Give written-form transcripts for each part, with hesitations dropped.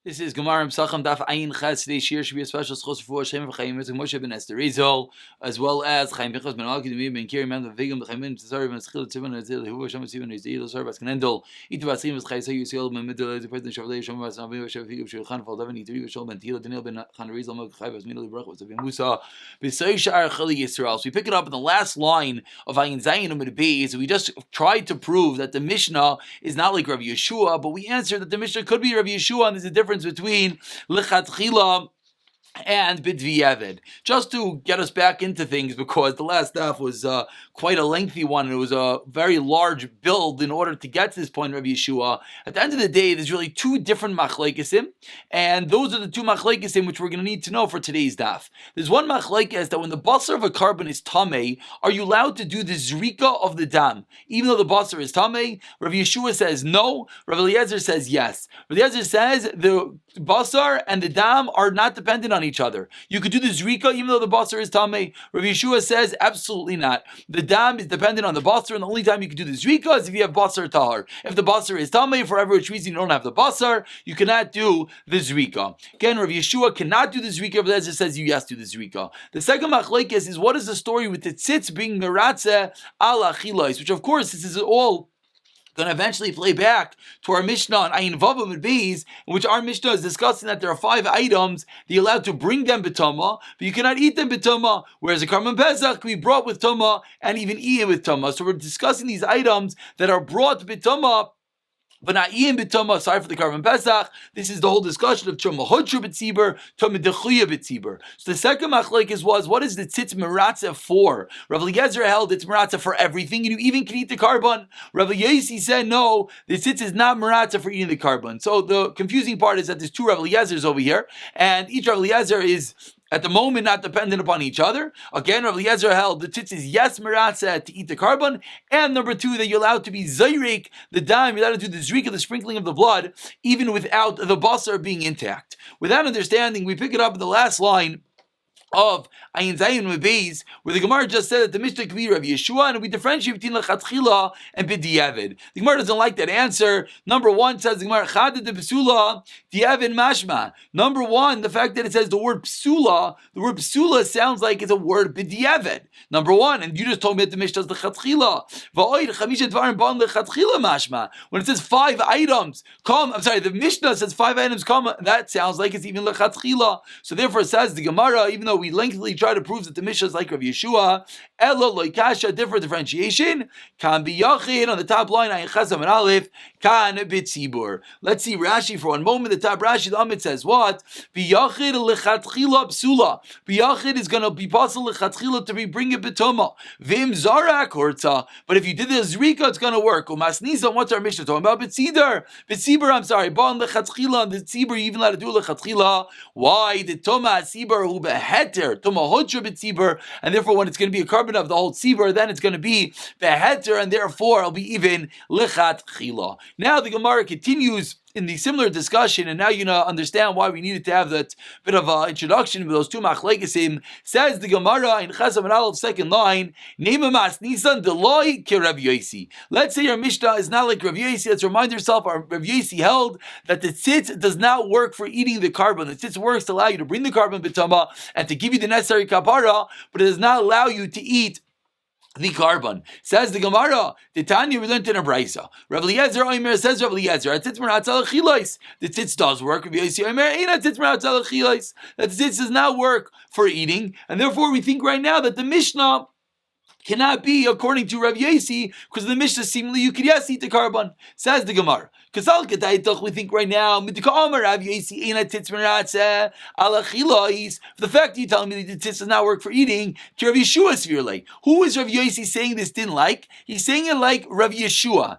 This is Gemara Pesachim Daf Ayin Ches. Today's shir should be a special schos for Shem Chaim Moshe ben Esther Rizal, as well as Chaim Pinchas ben Alki Demi ben Kiri Man Vegam Chaim Tzar ben Schil Tzivon Azil Hu Shem Tzivon Azil Sar Bas Knendel Itu Basim Chai Say Yusil Ben Middle the President Shavlei Shem Bas Navi Shafiq Shulchan Fal Daven Itri Shol Ben Tilo Daniel ben Khan Rizal Mok Chai Bas Minol Brach was Ben Musa B'Say Shar Chali Yisrael. So we pick it up in the last line of Ayin Zayin Umid Beis. We just tried to prove that the Mishnah is not like Rabbi Yeshua, but we answered that the Mishnah could be Rabbi Yeshua, and there's a difference between Lechatchila and Bidviyeved. Just to get us back into things, because the last daf was quite a lengthy one, and it was a very large build in order to get to this point, Rabbi Yeshua. At the end of the day, there's really two different machlaikisim, and those are the two machlaikisim which we're going to need to know for today's daf. There's one machlaikis that when the basar of a carbon is tamei, are you allowed to do the zrika of the dam, even though the basar is tamei? Rabbi Yeshua says no. Rabbi Eliezer says yes. Rabbi Eliezer says the basar and the dam are not dependent on each other. You could do the zrika even though the basar is tamei. Rabbi Yeshua says absolutely not. The dam is dependent on the basar, and the only time you can do the zrika is if you have basar tahar. If the basar is tamei, for whatever which reason you don't have the basar, you cannot do the zrika. Again, Rabbi Yeshua cannot do the zrika. Rabbi Eliezer says you yes do the zrika. The second machlekes is what is the story with the tzitz being meratze al achilais, which of course this is all going to eventually play back to our Mishnah on Ayin Vavam and Beis, in which our Mishnah is discussing that there are 5 items that you're allowed to bring them b'tama, but you cannot eat them b'tama, whereas a Karban Pesach can be brought with tama and even eaten with tama. So we're discussing these items that are brought b'tama, but not Ian b'tama. Sorry for the Karban Pesach. This is the whole discussion of Tuma Hodra b'tzibur, Tuma Dechuya b'tzibur. So the second machlekes was, what is the tzitz meratza for? Rav Eliezer held it's meratza for everything, and you even can eat the carbon. Rav Yossi said no, the tzitz is not meratza for eating the carbon. So the confusing part is that there's 2 Rav Eliezers over here, and each Rav Eliezer is at the moment not dependent upon each other. Again, Rav Eliezer held the tzitz is yes meratza to eat the carbon, and number 2 that you're allowed to be zayrik the dam, you're allowed to do the zrika, the sprinkling of the blood, even without the basar being intact. With that understanding, we pick it up in the last line of Ayin Zayin Mebeis, where the Gemara just said that the Mishnah could be Rabbi Yeshua, and we differentiate between Lechatchila and B'diavad. The Gemara doesn't like that answer. Number 1 says the Gemara Chad de Psula Diavad Mashma. Number 1, the fact that it says the word Psula sounds like it's a word B'diavad. Number 1, and you just told me that the Mishnah is Lechatchila. Va'oid Chamisha Dvarim Ban Lechatchila Mashma. When it says 5 items come, the Mishnah says 5 items come. That sounds like it's even Lechatchila. So therefore, it says the Gemara, even though we lengthily try to prove that the Mishnah is like Rav Yeshua, Ella loikasha, different differentiation. Kan biyachid on the top line, Ayin Chesam and Aleph, kan bitzibur. Let's see Rashi for one moment. The top Rashi, the Amit says what? Biyachid lechatchila psula. Biyachid is going to be possible lechatchila to be bring it betoma. Vim zarak horta. But if you did the zrika, it's going to work. Umasnisa, what's our Mishnah talking about? Bitzibur. Bon lechatchila and the tzibur, you even allowed to do lechatchila. Why? The toma tzibur hu beheter toma hodra b'tzibur, and therefore when it's going to be a carbon of the whole tzibur, then it's going to be beheter, and therefore it'll be even lechatchila. Now the Gemara continues in the similar discussion, and now you understand why we needed to have that bit of introduction with those 2 machlekesim. Says the Gemara in Chesam and Aleph, second line, Neimamas Nisan Deloy ke Rav Yossi. Let's say your Mishnah is not like Rav Yossi. Let's remind yourself, Rav Yossi held that the tzitz does not work for eating the carbon. The tzitz works to allow you to bring the carbon b'tama and to give you the necessary kapara, but it does not allow you to eat the carbon. Says the Gemara, the Tanya we learned in a brisa. Rav Eliezer Omer says Rav Eliezer, the tzitz does work. Rav Yossi Omer, that the tzitz does not work for eating, and therefore we think right now that the Mishnah cannot be according to Rav Yossi, because the Mishnah seemingly you could yes eat the carbon. Says the Gemara. We think right now, for the fact that you tell me that the tzitz does not work for eating, Rav Yeshua severely. Who is Rav Yossi saying this didn't like? He's saying it like Rav Yeshua,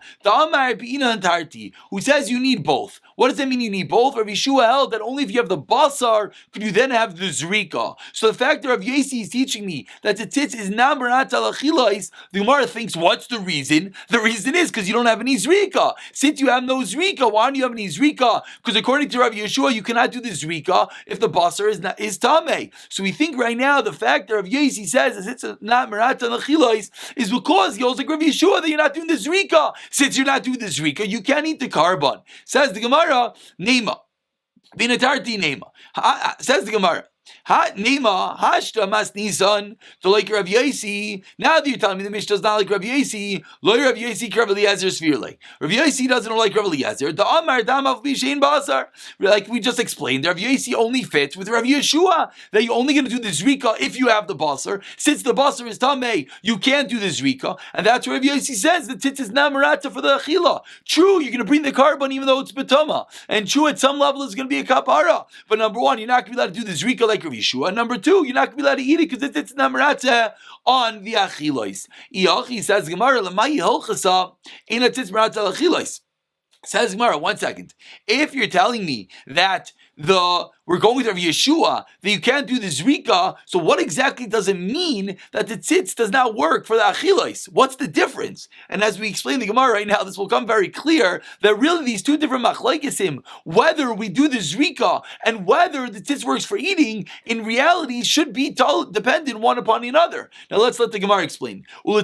who says you need both. What does that mean you need both? Rav Yeshua held that only if you have the basar could you then have the zrika. So the fact that Rav Yossi is teaching me that the tzitz is not merat al achilais, the Gemara thinks, what's the reason? The reason is because you don't have any zrika. Since you have no zrika, why don't you have any zrika? Because according to Rav Yeshua, you cannot do the zrika if the basar is tamei. So we think right now the fact that Rav Yossi says that it's not merat al achilais is because he holds like Rav Yeshua that you're not doing the zrika. Since you're not doing the zrika, you can't eat the carbon. Says the Gemara, Nema. Binatarti nema. Says the Gemara. Ha nema hashta mas nisan to like Rav Yosi. Now that you're telling me the Mishnah does not like Rav Yosi, lo Rav Yosi Rav Eliezer svirle. Rav Yosi doesn't like Rav Eliezer. The Amar Damav Bishain Basar. Like we just explained, Rav Yosi only fits with Rav Yeshua that you're only going to do the zrika if you have the basar. Since the basar is tamei, you can't do the zrika, and that's what Rav Yosi says. The tit is namarata for the achila. True, you're going to bring the carbon even though it's betama, and true at some level it's going to be a kapara. But number one, you're not going to be allowed to do the zrika like Rav Yeshua. Number two, you're not going to be allowed to eat it because it's namarata on the achilois. Iachi says Gemara l'mayi hilchasa ina tit marata achilois. Says Gemara, 1 second. If you're telling me that we're going with Rav Yeshua, that you can't do the zrika, so what exactly does it mean that the tzitz does not work for the achilos? What's the difference? And as we explain the Gemara right now, this will come very clear that really these two different machlaikisim, whether we do the zrika and whether the tzitz works for eating, in reality should be dependent one upon another. Now let's let the Gemara explain. The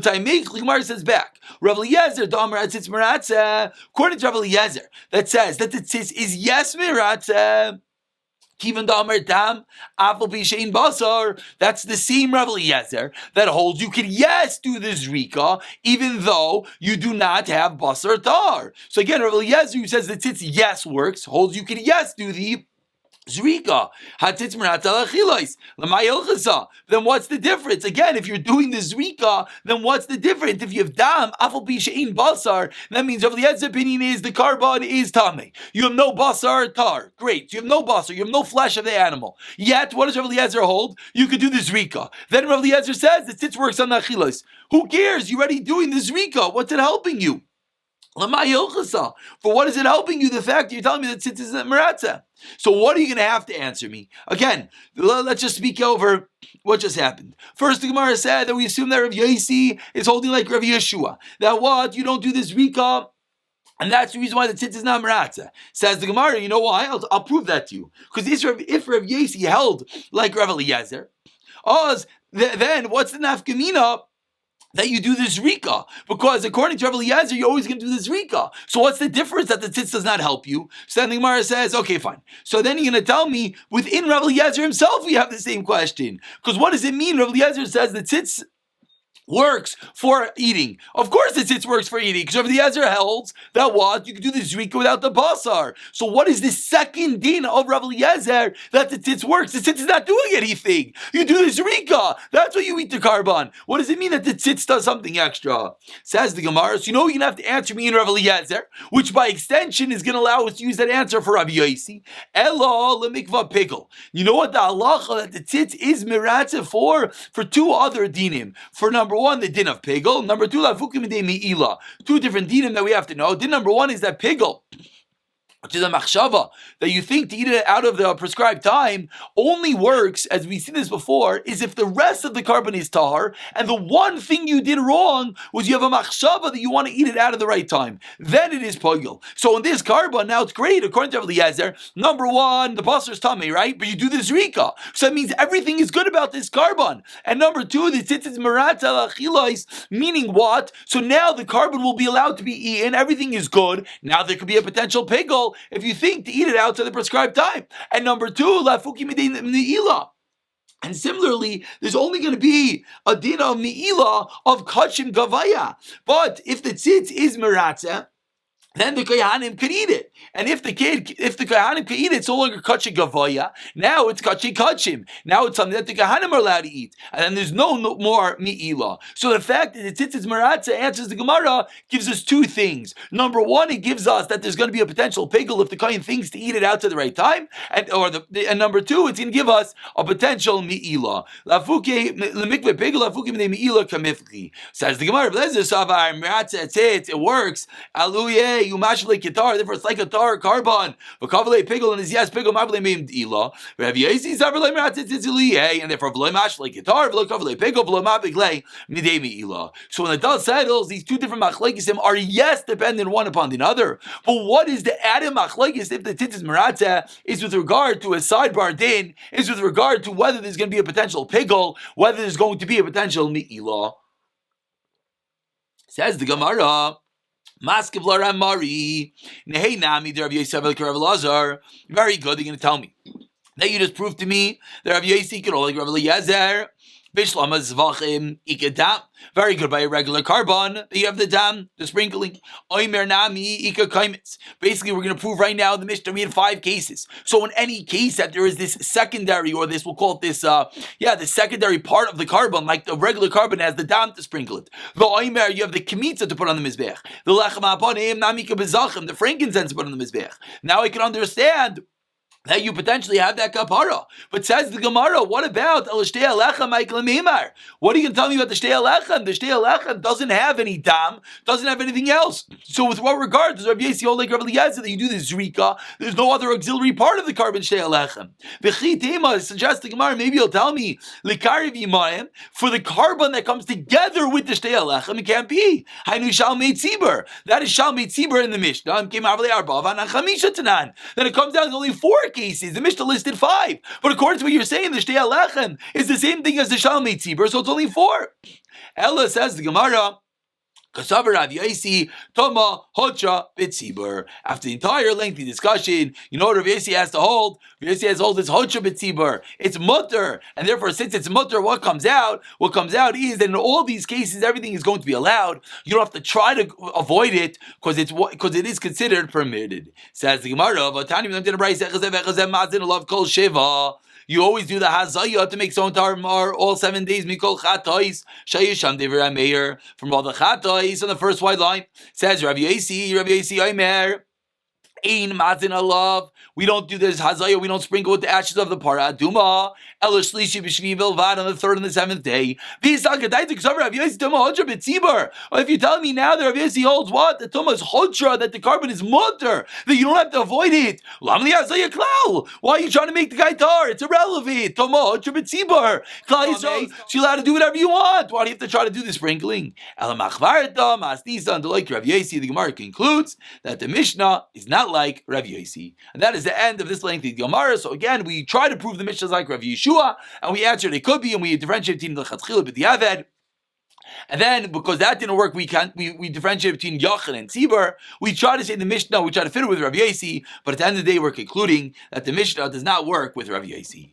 Gemara says back, Rav Eliezer, according to Rav Eliezer, that says that the tzitz is yes miratze. That's the same Rav Eliezer that holds you can yes do the zrika even though you do not have basar tar. So again, Rav Eliezer who says the tzitz yes works holds you can yes do the zrika. Then what's the difference? Again, if you're doing the zrika, then what's the difference? If you have dam, afal pi she'ein basar, that means Rav Eliezer's opinion is the carbon is tamei. You have no basar tar. Great. You have no basar. You have no flesh of the animal. Yet, what does Rav Eliezer hold? You could do the zrika. Then Rav Eliezer says the tzitz works on the achilos. Who cares? You're already doing the zrika. What's it helping you? For what is it helping you? The fact that you're telling me that tzitz is meratza. So what are you going to have to answer me? Again, let's just speak over what just happened. First, the Gemara said that we assume that Rav Yosi is holding like Rav Yeshua. That what? You don't do this rika, and that's the reason why the tzitz is not meratza. Says the Gemara, you know why? I'll prove that to you. Because if Rav Yosi held like Rav Eliezer, then what's the nafkamina? That you do this zrika, because according to Rav Eliezer, you're always going to do this zrika. So what's the difference that the tzitz does not help you? So then the Gemara says, okay, fine. So then you're going to tell me, within Rav Eliezer himself, we have the same question. Because what does it mean? Rav Eliezer says the tzitz works for eating. Of course the tzitz works for eating, because Rav Eliezer holds that what? You can do the zrika without the basar. So what is the second din of Rav Eliezer that the tzitz works? The tzitz is not doing anything. You do the zrika. That's what you eat the carbon. What does it mean that the tzitz does something extra? Says the Gemara, so you know you're going to have to answer me in Rav Eliezer, which by extension is going to allow us to use that answer for Rav Yosi. Elo lemikva pickle. You know what the halacha that the tzitz is miratze for two other dinim. For number one, the din of pigel. Number two, lafukim de mi'ila. Two different dinim that we have to know. Din number one is that pigel, which is a machshava, that you think to eat it out of the prescribed time, only works, as we've seen this before, is if the rest of the carbon is tahar, and the one thing you did wrong was you have a machshava that you want to eat it out of the right time. Then it is pogel. So in this carbon, now it's great, according to Rav Eliezer, number one, the basar is tamei, right? But you do this rika. So that means everything is good about this carbon. And number two, the tzitz is marat al achilos, meaning what? So now the carbon will be allowed to be eaten, everything is good. Now there could be a potential pigel if you think to eat it out to the prescribed time. And number two, lafuki midei me'ila. And similarly, there's only going to be a din of me'ila of kachim gavaya. But if the tzitz is meratze, then the kohanim could eat it. And if the kohanim could eat it, it's no longer kachim gavoya. Now it's kachim. Now it's something that the kohanim are allowed to eat. And then there's no more mi'ila. So the fact that the tzitz is meratze answers the Gemara gives us two things. Number one, it gives us that there's going to be a potential pigel if the kohen thinks to eat it out to the right time. And number two, it's going to give us a potential mi'ila. Says the Gemara, it works. Aluye. You mashle kitar, therefore it's like a tar carbon. V'kavle pigel and is yes pigel mavle meim ila. Rav Yosi zavrle meratzet tzili and therefore v'lo mashle kitar v'lo kavle pigel v'lo mavigle midei ila. So when the dust settles, these two different machlekes are yes dependent one upon the other. But what is the added machlekes if the tzitz is meratze is with regard to a sidebar din, is with regard to whether there's going to be a potential pigel, whether there's going to be a potential mi'ila. Says the Gemara. Maskevlar Amari. Nehei Nami, the Rav Yosef Rav Elazar. Very good, they're going to tell me. That you just proved to me that Rav Yosef could like Rav Eliezer. Bishlama zvachim ikadam. Very good by a regular carbon. You have the dam, the sprinkling. Oimer nami ikakaimitz. Basically, we're going to prove right now in the Mishnah we had 5 cases. So in any case that there is this secondary, or this, we'll call it this, the secondary part of the carbon, like the regular carbon has the dam to sprinkle it. The oimer, you have the kemitza to put on the mizbech. The lechem aponim nami kabezachim, the frankincense to put on the mizbech. Now I can understand that you potentially have that kapara. But says the Gemara, what about Shtei Alechem Michael Mimar? What are you going to tell me about the Shtei Alechem? The Shtei Alechem doesn't have any dam, doesn't have anything else. So with what regard does Rav Yossi hold like Rav Eliezer that you do the zrika? There's no other auxiliary part of the carbon Shtei Alechem. V'chi tema suggests the Gemara, maybe you'll tell me Likariv Yimayim, for the carbon that comes together with the Shtei Alechem, it can't be. Hainu Shalmei Tzibur. That is Shalmei Tzibur in the Mishnah. Then it comes down to only 4 cases. The Mishnah listed 5. But according to what you're saying, the Shtei Alechem is the same thing as the Shalmei Tzibur, so it's only 4. Ella says the Gemara, Kasavar Rav Yossi Toma Hocha B'Tzibur. After the entire lengthy discussion, you know what Rav Yossi has to hold? Rav Yossi has to hold this Hocha B'Tzibur. It's mutter, and therefore, since it's mutter, what comes out is that in all these cases, everything is going to be allowed. You don't have to try to avoid it because it is considered permitted. Says the Gemara, you always do the hazaya to make someone tarmar all 7 days. Mikol chatois shayisham dever meir from all the chatois on the first white line. Says Rav Yossi Omer. Ein mazin alav. We don't do this hazaya. We don't sprinkle with the ashes of the para aduma. Ela shlishi b'shvi bilvad on the 3rd and the 7th day. If you tell me now that Rav Yossi holds what? The tuma is hodra, that the carbon is mutter, that you don't have to avoid it. Why are you trying to make the guy tar? It's irrelevant. Tuma hodra b'tzibur. Klal Yisrael, so you're allowed to do whatever you want. Why do you have to try to do the sprinkling? Ela machvarta masnisa, and like Rav Yossi, the Gemara concludes that the Mishnah is not like Rav Yossi. And that is the end of this lengthy Gemara. So again, we try to prove the Mishnah is like Rav Yeshua, and we answered it could be, and we differentiate between the Chatchila b'diavad. And then, because that didn't work, we differentiate between Yachin and Tzibur. We try to say the Mishnah, we try to fit it with Rav Yossi, but at the end of the day, we're concluding that the Mishnah does not work with Rav Yossi.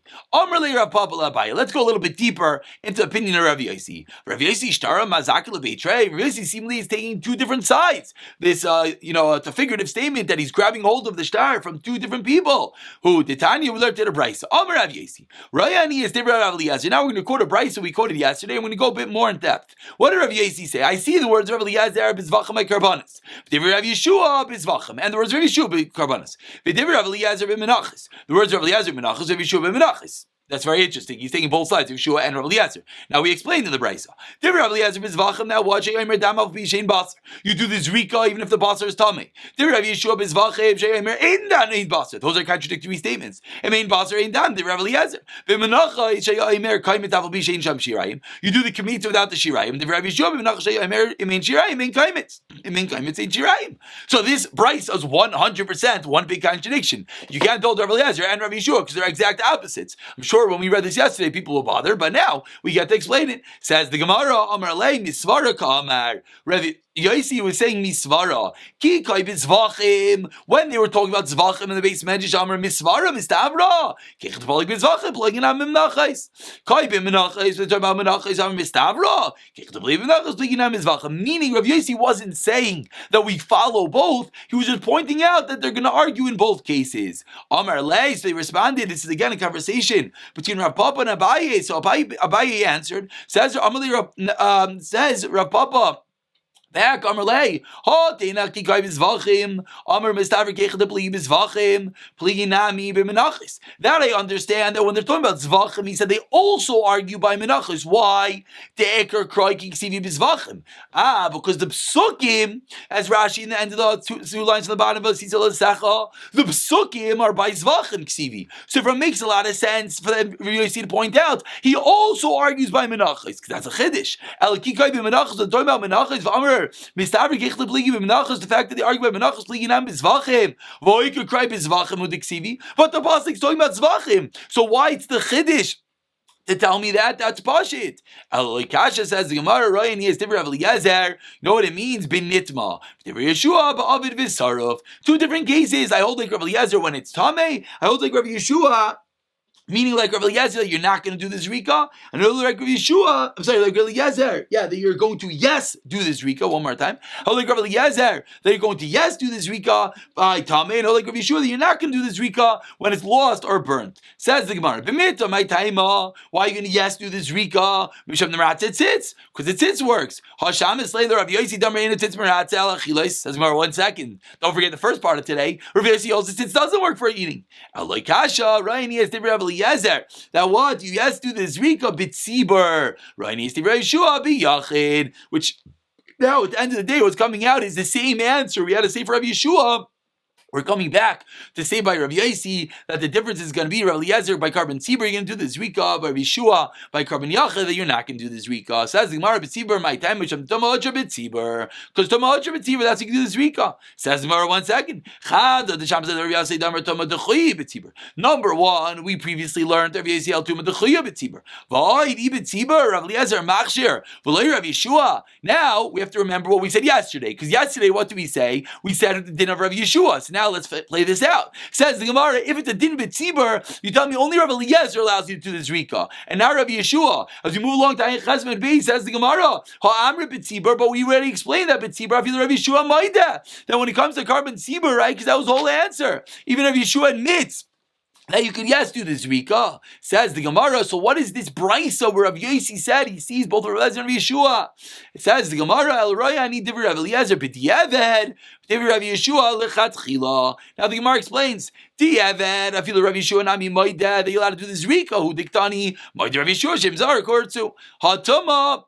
Let's go a little bit deeper into the opinion of Rav Yossi. Rav Yossi Shtara Mazakil Beitrei. Rav Yossi seemingly is taking 2 different sides. This, it's a figurative statement that he's grabbing hold of the star from 2 different people. Who Titania we learned at a brisa. Amar Rav Yossi. Rayani is different Rav Eliezer. Now we're going to quote a brisa we quoted yesterday. I'm going to go a bit more in depth. What did Rav Yossi say? I see the words Rav Eliezer b'zvachim by karbanis. V'divrei Rav Yeshua b'zvachim, and the words Rav Yeshua b'karbanis. V'divrei Rav Eliezer b'menachis. The words Rav Eliezer b'menachis, Rav Yeshua b'menachis. That's very interesting. He's taking both sides, Yeshua and Rav Eliezer. Now we explained in the brisa. Rav Eliezer b'zvachim. Now watch She'omer damav b'shein basar. You do the zrika even if the basar is tummy. Rav Yeshua b'zvachim She'omer ein dan ein basar. Those are contradictory statements. Ein basar ein dan. Rav Eliezer b'menacha She'omer kaimet aval b'shein sham shirayim. You do the kemitza without the shirayim. Rav Yeshua b'menacha She'omer ein shirayim ein kaimet. Ein kaimet ein shirayim. So this brisa is 100% one big contradiction. You can't hold Rav Eliezer and Rav Yeshua because they're exact opposites. I'm sure when we read this yesterday, people will bother, but now we get to explain it. Says the Gemara, Amar Lei Misvara Kamar. Rav Yossi was saying Misvara. Ki kai b'zvachim. When they were talking about zvachim in the base medrash, Amar Misvara Mistavra. Kichet polig b'zvachim plugging on Menachos. Kai b'Menachos. We're talking about Menachos. Amar Mistavra. Kichet polig b'Menachos plugging on Mizvachim. Meaning, Rav Yossi wasn't saying that we follow both. He was just pointing out that they're going to argue in both cases. Amar Lei. So they responded. This is again a conversation between Rav Papa and Abaye. So Abaye answered. Says Rav Papa. Back, Amarlei. Ha, Teinach ki kai b'zvachim. Amar mistaver kechad pli b'zvachim. Pli nami b'menachis. That I understand. That when they're talking about zvachim, he said they also argue by menachis. Why? De'eker kroi ki ksivi b'zvachim. Because the psukim, as Rashi in the end of the 2 lines on the bottom of Sisal Secha, the psukim are by zvachim ksivi. So it makes a lot of sense for the Yossi to point out. He also argues by menachis. That's a chiddush. El ki kai b'menachis. They're talking about menachis. V'amar the fact that they argue about menachos liginam b'zvachim, v'oiker cry b'zvachim udiksivi, but the pasuk is talking about zvachim. So why it's the chiddush to tell me that? That's pashit. Kasha says the Gemara, Ryan, he has different Eliezer. You know what it means? Bin nitma. Yeshua, ba'avid v'saruf. Two different cases. I hold like Rav Eliezer when it's tamei. I hold like Rav Yeshua. Meaning like Rav Eliezer, you're not going to do this Rika. And like Rav Yeshua, like Rav Eliezer, that you're going to do this Rika. One more time. Like Rav Eliezer, that you're going to do this Rika by Tameh. And like Rav Yeshua, that you're not going to do this Rika when it's lost or burnt. Says the Gemara, B'mita, my taima. Why are you going to do this Rika? Because the tzitz works. Hasham is Rav Yosi Damreina tzitz meratz el achilos. Says Gemara, 1 second. Don't forget the first part of today. Rav Yosi also tzitz doesn't work for eating. Like Kasha, Ryan, he has different Eliezer. That what? You have to do this Rika b'tzibur. Right? Needs to be Yeshua b'yachid. Which now at the end of the day, what's coming out is the same answer we had to say for Rav Yeshua. We're coming back to say by Rav Yosi that the difference is going to be Rav Eliezer by carbon tzibur, you're going to do this Rika, by Yeshua by carbon yachid, that you're not going to do this Rika. Says the Gemara, b'tzibur, my time, which I'm tomahotcha b'tzibur. Because tomahotcha b'tzibur, that's how you can do this Rika. Says the Gemara, 1 second. Number one, we previously learned Rav Yosi al tumah dechuya b'tzibur. V'oid b'tzibur, Rav Eliezer machshir, v'loi Rav Yeshua. Now, we have to remember what we said yesterday. Because yesterday, what did we say? We said at the din of Rav Yeshua. So now let's play this out. Says the Gemara, if it's a din b'tzibur, you tell me only Rav Eliezer allows you to do this Rika, and not Rav Yeshua. As we move along to Ayin Chesed Beis, says the Gemara, ha'amr b'tzibur, but we already explained that b'tzibur, I feel Rav Yeshua maida. That when it comes to carbon tzibur, right, because that was the whole answer. Even Rav Yeshua admits that you could do this Rika. Says the Gemara, so what is this brisa where Rav Yosi said he sees both Rav Eliezer and Rav Yeshua? It says the Gemara, El Roya, I need different Rav Eliezer, b'diavad, different Rav Yeshua, lechatchila. Now the Gemara explains, diavad, I feel Rav Yeshua, nami moida, that you're allowed to do this Rika, who diktani, moida Rav Yeshua, shem zar, kortzu, hatama,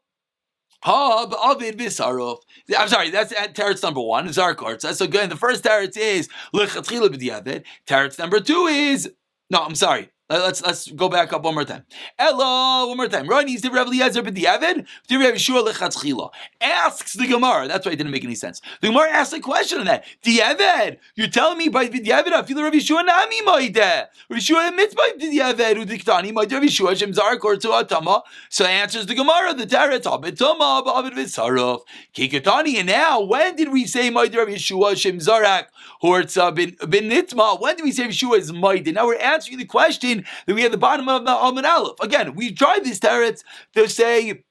Hab Avid Visarov. I'm sorry, that's at teretz number 1, Zarkort. So again, the first teretz is lechatchila b'diavad. Teretz number 2 is I'm sorry. Let's go back up one more time. Ella, one more time. Rani is the Rav Eliezer b'diavad, the Rav Yeshua lechatchila. Asks the Gemara. That's why it didn't make any sense. The Gemara asks a question on that. Diavad, you're telling me by b'diavad I feel the Rav Yeshua nami moide. Rav Yeshua admits by b'diavad udiktani moide Rav Yeshua shem zar kortu atama. So answers the Gemara. The teretz abed tama ba'abed v'sarov kikatani. And now, when did we say moide Rav Yeshua shem zarak hortza bin nitma? When did we say Rav Yeshua is moide? Now we're answering the question that we at the bottom of the Alman Aleph. Again, we tried this teretz to say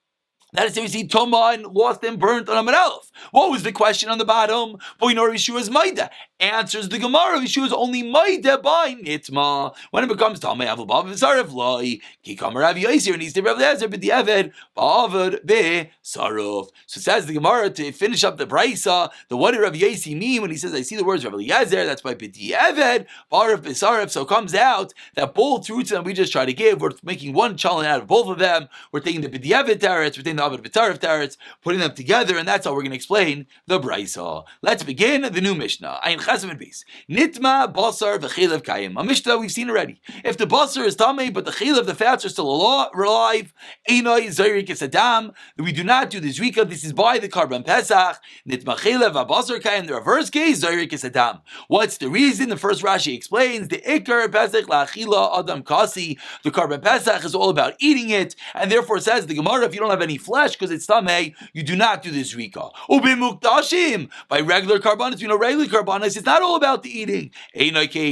that is, we see Toma and lost and burnt on Amar Aleph. What was the question on the bottom? But we know Rav Yeshua is Maida. Answers the Gemara, Rav Yeshua is only Maida by Nitma. When it becomes Tama, Avu Bav V'Sarav Loi, Kikam Rav Yossi, and he's the Rav Lezer, but the Eved, Ba'avad V'Sarav. So says the Gemara, to finish up the Brisa, the what did Rav Yossi mean when he says, I see the words Rav Lezer, that's by B'di Eved, Ba'arav V'Sarav. So it comes out that both roots that we just try to give, we're making one chalon out of both of them. We're taking the B'di Eved teretz, we're taking the Avad V'Tarav teretz, putting them together, and that's how we're going to explain the Brisa. Let's begin the new Mishnah. Ayin Chesed Beis. Nitma basar v'chelev kayim. A Mishnah we've seen already. If the basar is tamei, but the chelev, the fats are still alive, einoi zayrik esadam. We do not do the zrika. This is by the carbon pesach. Nitma chelev v'basar kayim. The reverse case zayrik esadam. What's the reason? The first Rashi explains the ikar pesach la'achila adam kasi. The carbon pesach is all about eating it, and therefore says the Gemara, if you don't have any flesh because it's tamei, you do not do the zrika. Ubimukdashim, by regular carbonates, we know regular carbonates, it's not all about the eating. You'll even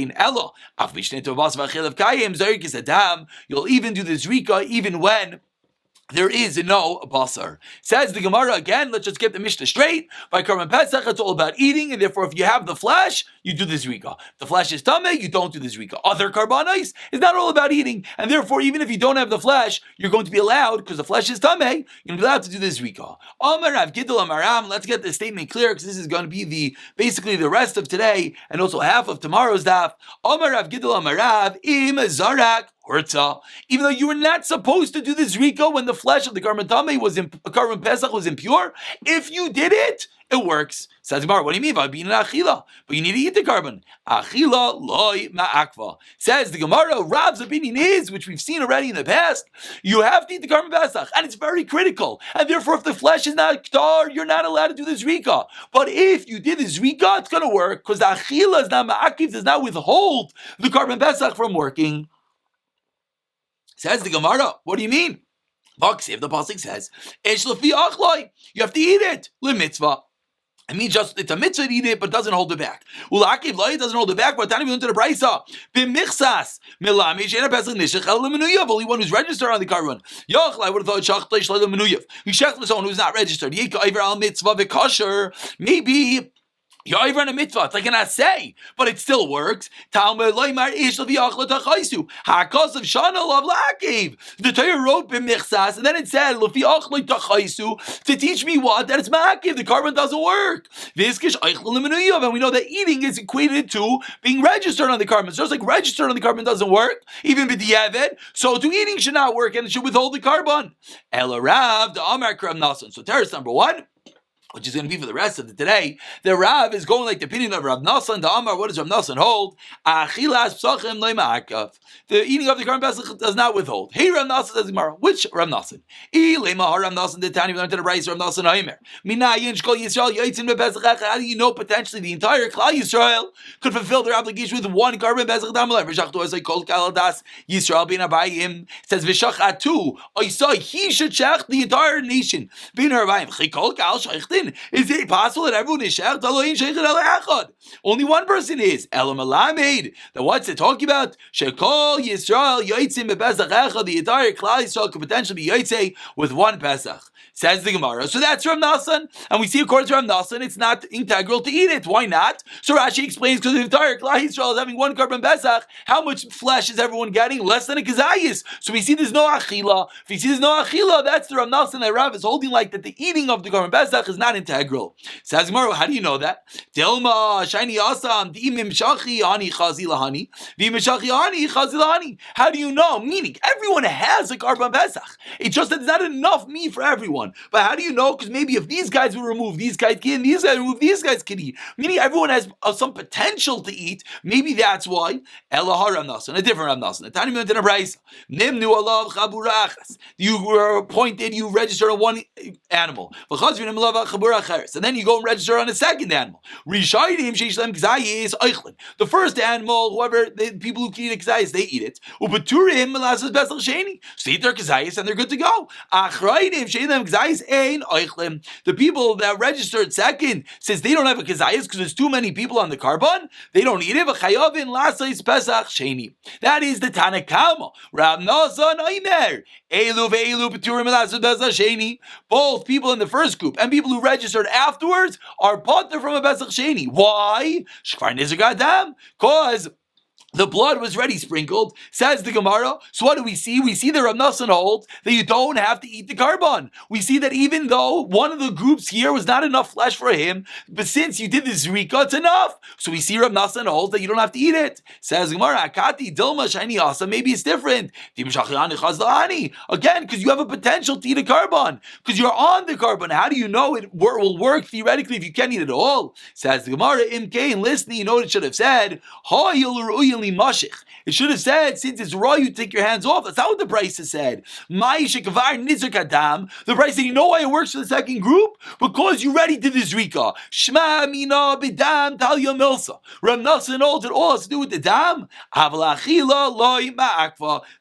do the zrika even when there is no basar. Says the Gemara again, let's just get the Mishnah straight. By Karban Pesach, it's all about eating, and therefore if you have the flesh, you do the zrika. The flesh is tameh, you don't do the zrika. Other karbanos is not all about eating, and therefore even if you don't have the flesh, you're going to be allowed, because the flesh is tameh, you're going to be allowed to do the zrika. Amar Rav Gidol Amaram, let's get the statement clear, because this is going to be basically the rest of today, and also half of tomorrow's daf. Amar Rav Gidol Amarav, im zarak, even though you were not supposed to do the zrika when the flesh of the carbon pesach was impure, if you did it, it works. Says Gemara, what do you mean by being an achila? But you need to eat the carbon. Achila loy ma'akva. Says the Gemara, Rav's opinion is, which we've seen already in the past, you have to eat the carbon pesach, and it's very critical. And therefore, if the flesh is not ktar, you're not allowed to do the zrika. But if you did the zrika, it's going to work, because the achila is not ma'akiv, does not withhold the carbon pesach from working. Says the Gemara, what do you mean? If the pasuk says, you have to eat it, mitzvah. I mean, just it's a mitzvah to eat it, but doesn't hold it back. Ulakiv loy doesn't hold it back. But then we went to the brayso. B'michsas milami she'ena pesach nishach el lemenuyav. Only one who's registered on the carbon. Yoch, I would have thought shachtlei shleil lemenuyav. You shech someone who's not registered. Yika iver al mitzvah v'kosher. Maybe. You're over in a mitzvah, it's like an assay, but it still works. Talmud loymar ish l'v'yachla tachaisu. Hakos of Shana of Lakiv. The Torah wrote b'michsas, and then it said l'v'yachla tachaisu to teach me what? That it's ma'akiv. The carbon doesn't work. V'izkish eichel l'menuyav, and we know that eating is equated to being registered on the carbon. So just like registered on the carbon doesn't work, even b'diavad, so to eating should not work, and it should withhold the carbon. El Rav, the Amar Kram Nasan. So terrace number 1, which is going to be for the rest of the today, the Rav is going like the opinion of Rav Nasan. The Amar, what does Rav Nasan hold? Achilas psachim le'ma'akav. The eating of the Karban Pesach does not withhold. Hey, Rav Nasan says Gemara. Which Rav Nasan? Rav Nasan the Tani learned to the Rice. Rav Nasan Haimer. Minayin shkol Yisrael yotzim bePesach. How do you know potentially the entire Klal Yisrael could fulfill their obligation with one Karban Pesach? Damalei v'shachtu as I called Kaladas Yisrael bin Abayim says v'shachatu. I saw he should shach the entire nation. Bin Abayim chikol Kal shaychtin. Is it possible that everyone is shech? Only one person is. Elam Alamed. Then what's it talking about? Shekol Yisrael Yotzim bePesach Echad. The entire Klal Yisrael could potentially be Yotzei with one Pesach. Says the Gemara. So that's Rav Nasan, and we see according to Rav Nasan, it's not integral to eat it. Why not? So Rashi explains because the entire Klal Yisrael is having one Karban Pesach. How much flesh is everyone getting? Less than a kazayis. So we see there's no achila. If we see there's no achila, that's the Rav Nasan that Rav is holding like that. The eating of the Karban Pesach is not integral. Says Gemara. How do you know that? Dilma shiny asam dimim shachi ani chazilahani v'imshachi ani chazilahani. How do you know? Meaning everyone has a Karban Pesach. It's just that there's not enough meat for everyone. But how do you know? Because maybe if these guys were removed, these guys can, these guys remove, these guys can eat. Meaning everyone has some potential to eat. Maybe that's why. Elahar Rav Nasan, a different Rav Nasan. Tani minute in a brayso. Nimnu alav chaburachas. You were appointed. You registered on one animal. And then you go and register on a second animal. The first animal, whoever the people who eat kazayis, they eat it. So they eat their kazayis and they're good to go. The people that registered second, since they don't have a kazayis because there's too many people on the carbon, they don't eat it. That is the Tanakama. Rav Nasan Aimer. Both people in the first group and people who registered afterwards are potter from a Pesach Sheni. Why? Because the blood was already sprinkled, says the Gemara. So what do we see? We see that Rav Nasan holds that you don't have to eat the carbon. We see that even though one of the groups here was not enough flesh for him, but since you did the zrika, it's enough. So we see Rav Nasan holds that you don't have to eat it. Says the Gemara, Akati Dilma Shani Asa, maybe it's different. Again, because you have a potential to eat a carbon. Because you're on the carbon. How do you know it will work theoretically if you can't eat it all? Says the Gemara, Imkain, listening, you know what it should have said? It should have said, since it's raw, you take your hands off. That's not what the price has said. The price said, you know why it works for the second group? Because you already did the zrika. Shma mina b'dam talya milsa. Rav Nasan holds it all has to do with the dam.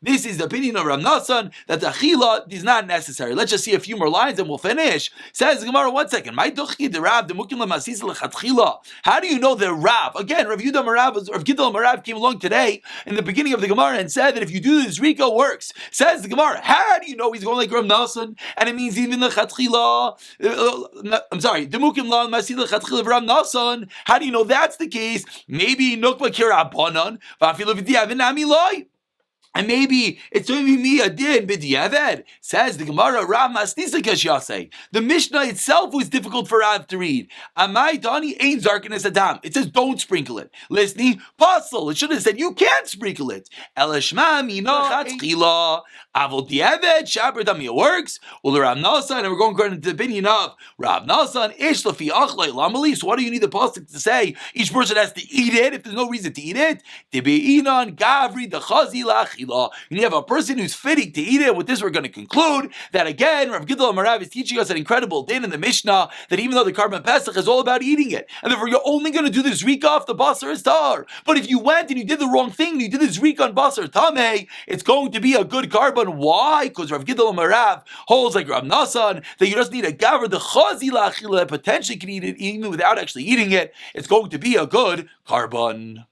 This is the opinion of Rav Nasan that the achila is not necessary. Let's just see a few more lines and we'll finish. Says Gemara, 1 second. How do you know the Rav? Again, Rav Yudah Marav, Rav Gidel Marav came along today in the beginning of the Gemara and said that if you do this, Rika works. Says the Gemara, how do you know he's going like Rav Nasan? And it means even the Chatchila, Demukim La Masila Chatchila Rav Nasan. How do you know that's the case? Maybe Nukba Kirabanan, Vafilo Vidiavinami Loi. And maybe it's going to be me a din b'diavad. Says the Gemara, Rav Masnisa Kashyasei. The Mishnah itself was difficult for Rav to read. Amai Dani ain't zarkanis adam. It says don't sprinkle it. Listening, puzzle. It should have said you can't sprinkle it. Elishma mina chatzchila. Avol diavad shaber dami. It works. Ul Rav Nasan, and we're going according to the opinion of Rav Nasan. Ish lafi achlei lamali. So what do you need the pasuk to say? Each person has to eat it if there's no reason to eat it. Tibeinan gavri dechazi lach. la'achila. You have a person who's fitting to eat it. With this, we're going to conclude that again, Rav Gidol Amarav is teaching us an incredible din in the Mishnah that even though the Karban Pesach is all about eating it, and therefore you're only going to do the zrika off the basar is tar. But if you went and you did the wrong thing, and you did the zrika on basar tameh, it's going to be a good carbon. Why? Because Rav Gidol Amarav holds like Rav Nasan that you just need a gaver the chazi la'achila that potentially can eat it even without actually eating it. It's going to be a good carbon.